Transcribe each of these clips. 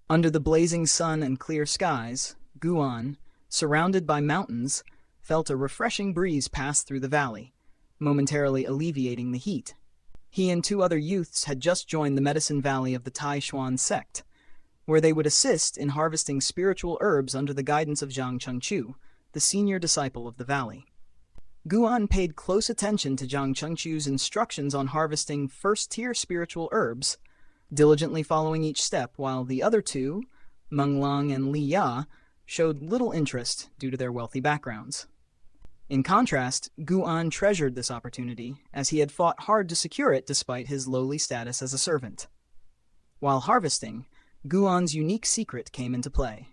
Under the blazing sun and clear skies, Guan, surrounded by mountains, felt a refreshing breeze pass through the valley, momentarily alleviating the heat. He and two other youths had just joined the medicine valley of the Taixuan Sect, where they would assist in harvesting spiritual herbs under the guidance of Zhang Chengqiu, the senior disciple of the valley. Guan paid close attention to Zhang Chengqiu's instructions on harvesting first-tier spiritual herbs, diligently following each step, while the other two, Meng Lang and Li Ya, showed little interest due to their wealthy backgrounds. In contrast, Guan treasured this opportunity, as he had fought hard to secure it despite his lowly status as a servant. While harvesting, Guan's unique secret came into play.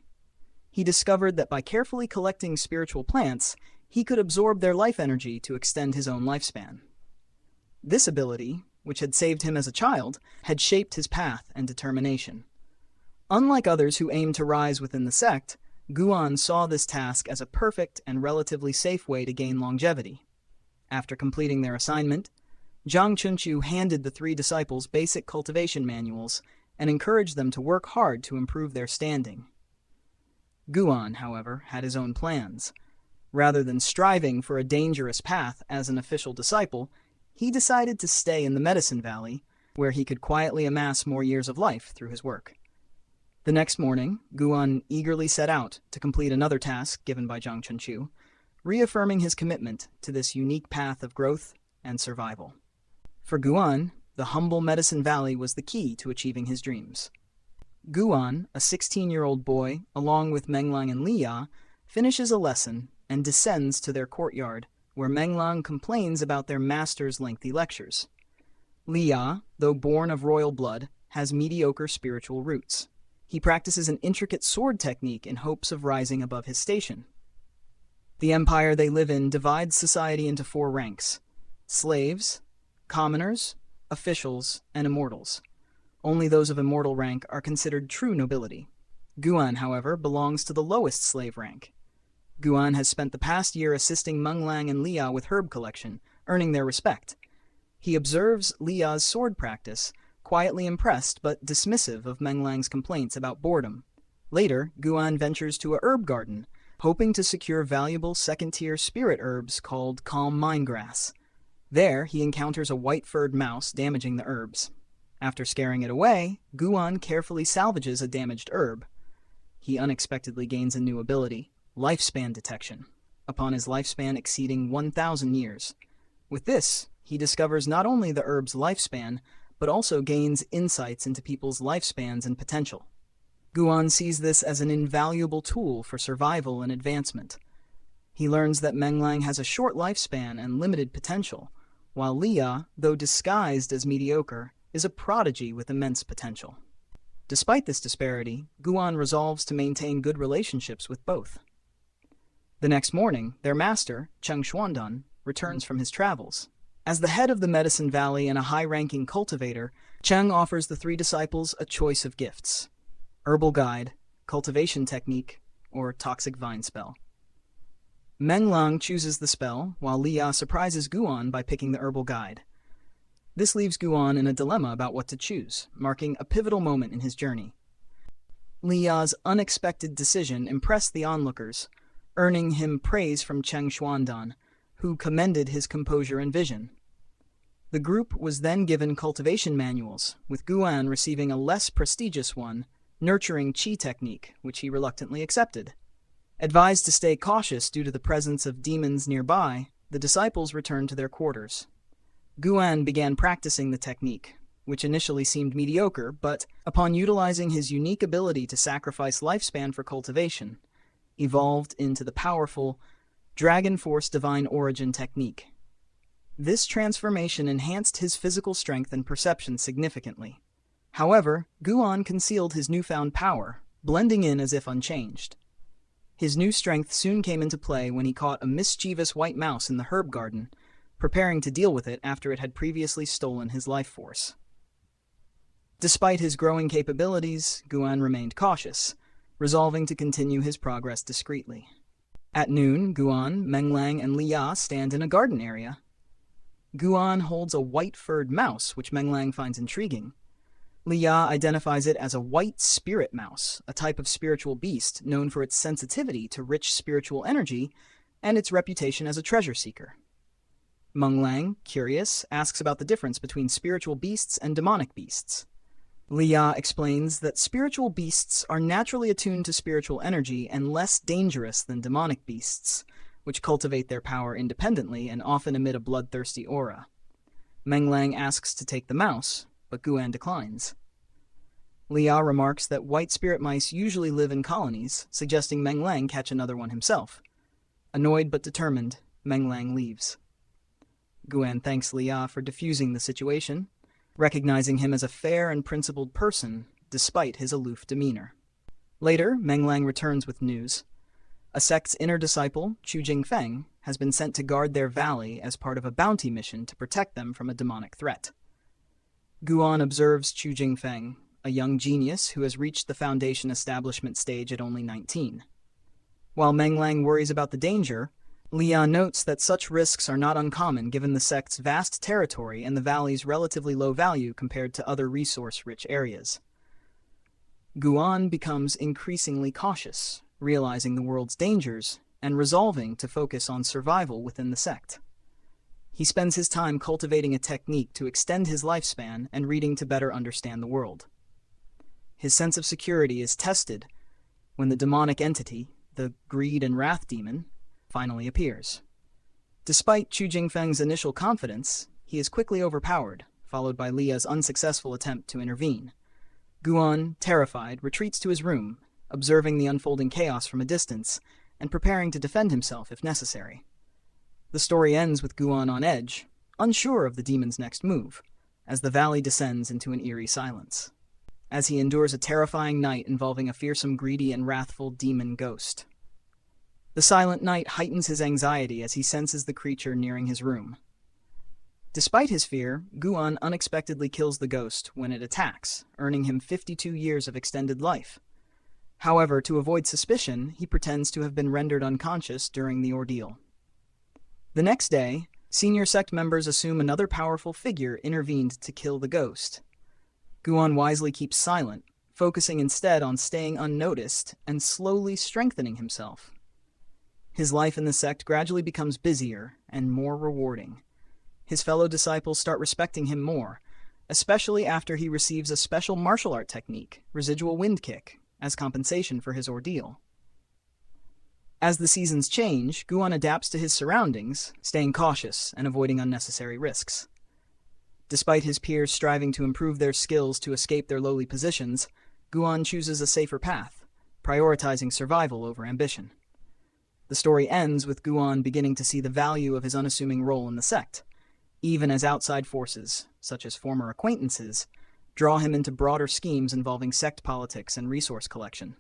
He discovered that by carefully collecting spiritual plants, he could absorb their life energy to extend his own lifespan. This ability, which had saved him as a child, had shaped his path and determination. Unlike others who aimed to rise within the sect, Guan saw this task as a perfect and relatively safe way to gain longevity. After completing their assignment, Zhang Chengqiu handed the three disciples basic cultivation manuals and encouraged them to work hard to improve their standing. Guan, however, had his own plans. Rather than striving for a dangerous path as an official disciple, he decided to stay in the Medicine Valley, where he could quietly amass more years of life through his work. The next morning, Guan eagerly set out to complete another task given by Zhang Chengqiu, reaffirming his commitment to this unique path of growth and survival. For Guan, the humble Medicine Valley was the key to achieving his dreams. Guan, a 16-year-old boy, along with Menglang and Li Ya, finishes a lesson and descends to their courtyard, where Menglang complains about their master's lengthy lectures. Li Ya, though born of royal blood, has mediocre spiritual roots. He practices an intricate sword technique in hopes of rising above his station. The empire they live in divides society into 4 ranks: slaves, commoners, officials, and immortals. Only those of immortal rank are considered true nobility. Guan, however, belongs to the lowest slave rank. Guan has spent the past year assisting Meng Lang and Li Ya with herb collection, earning their respect. He observes Li Ya's sword practice, quietly impressed but dismissive of Meng Lang's complaints about boredom. Later, Guan ventures to a herb garden, hoping to secure valuable second-tier spirit herbs called calm mind grass. There, he encounters a white-furred mouse damaging the herbs. After scaring it away, Guan carefully salvages a damaged herb. He unexpectedly gains a new ability, lifespan detection, upon his lifespan exceeding 1,000 years. With this, he discovers not only the herb's lifespan, but also gains insights into people's lifespans and potential. Guan sees this as an invaluable tool for survival and advancement. He learns that Meng Lang has a short lifespan and limited potential, while Li Ya, though disguised as mediocre, is a prodigy with immense potential. Despite this disparity, Guan resolves to maintain good relationships with both. The next morning, their master, Cheng Xuandan, returns from his travels. As the head of the Medicine Valley and a high-ranking cultivator, Cheng offers the 3 disciples a choice of gifts: herbal guide, cultivation technique, or toxic vine spell. Meng Lang chooses the spell, while Li Ya surprises Guan by picking the herbal guide. This leaves Guan in a dilemma about what to choose, marking a pivotal moment in his journey. Li Ya's unexpected decision impressed the onlookers, earning him praise from Cheng Xuandan, who commended his composure and vision. The group was then given cultivation manuals, with Guan receiving a less prestigious one, Nurturing Qi Technique, which he reluctantly accepted. Advised to stay cautious due to the presence of demons nearby, the disciples returned to their quarters. Guan began practicing the technique, which initially seemed mediocre, but, upon utilizing his unique ability to sacrifice lifespan for cultivation, evolved into the powerful Dragon Force Divine Origin technique. This transformation enhanced his physical strength and perception significantly. However, Guan concealed his newfound power, blending in as if unchanged. His new strength soon came into play when he caught a mischievous white mouse in the herb garden, preparing to deal with it after it had previously stolen his life force. Despite his growing capabilities, Guan remained cautious, resolving to continue his progress discreetly. At noon, Guan, Meng Lang, and Li Ya stand in a garden area. Guan holds a white-furred mouse, which Meng Lang finds intriguing. Liya identifies it as a white spirit mouse, a type of spiritual beast known for its sensitivity to rich spiritual energy and its reputation as a treasure seeker. Meng Lang, curious, asks about the difference between spiritual beasts and demonic beasts. Liya explains that spiritual beasts are naturally attuned to spiritual energy and less dangerous than demonic beasts, which cultivate their power independently and often emit a bloodthirsty aura. Meng Lang asks to take the mouse, but Guan declines. Liya remarks that white spirit mice usually live in colonies, suggesting Meng Lang catch another one himself. Annoyed but determined, Meng Lang leaves. Guan thanks Liya for diffusing the situation, recognizing him as a fair and principled person despite his aloof demeanor. Later, Meng Lang returns with news. A sect's inner disciple, Chu Jingfeng, has been sent to guard their valley as part of a bounty mission to protect them from a demonic threat. Guan observes Chu Jingfeng, a young genius who has reached the Foundation establishment stage at only 19. While Meng Lang worries about the danger, Liya notes that such risks are not uncommon given the sect's vast territory and the valley's relatively low value compared to other resource-rich areas. Guan becomes increasingly cautious, realizing the world's dangers and resolving to focus on survival within the sect. He spends his time cultivating a technique to extend his lifespan and reading to better understand the world. His sense of security is tested when the demonic entity, the Greed and Wrath Demon, finally appears. Despite Chu Jingfeng's initial confidence, he is quickly overpowered, followed by Liya's unsuccessful attempt to intervene. Guan, terrified, retreats to his room, observing the unfolding chaos from a distance and preparing to defend himself if necessary. The story ends with Guan on edge, unsure of the demon's next move, as the valley descends into an eerie silence, as he endures a terrifying night involving a fearsome, greedy, and wrathful demon ghost. The silent night heightens his anxiety as he senses the creature nearing his room. Despite his fear, Guan unexpectedly kills the ghost when it attacks, earning him 52 years of extended life. However, to avoid suspicion, he pretends to have been rendered unconscious during the ordeal. The next day, senior sect members assume another powerful figure intervened to kill the ghost. Guan wisely keeps silent, focusing instead on staying unnoticed and slowly strengthening himself. His life in the sect gradually becomes busier and more rewarding. His fellow disciples start respecting him more, especially after he receives a special martial art technique, residual wind kick, as compensation for his ordeal. As the seasons change, Guan adapts to his surroundings, staying cautious and avoiding unnecessary risks. Despite his peers striving to improve their skills to escape their lowly positions, Guan chooses a safer path, prioritizing survival over ambition. The story ends with Guan beginning to see the value of his unassuming role in the sect, even as outside forces, such as former acquaintances, draw him into broader schemes involving sect politics and resource collection.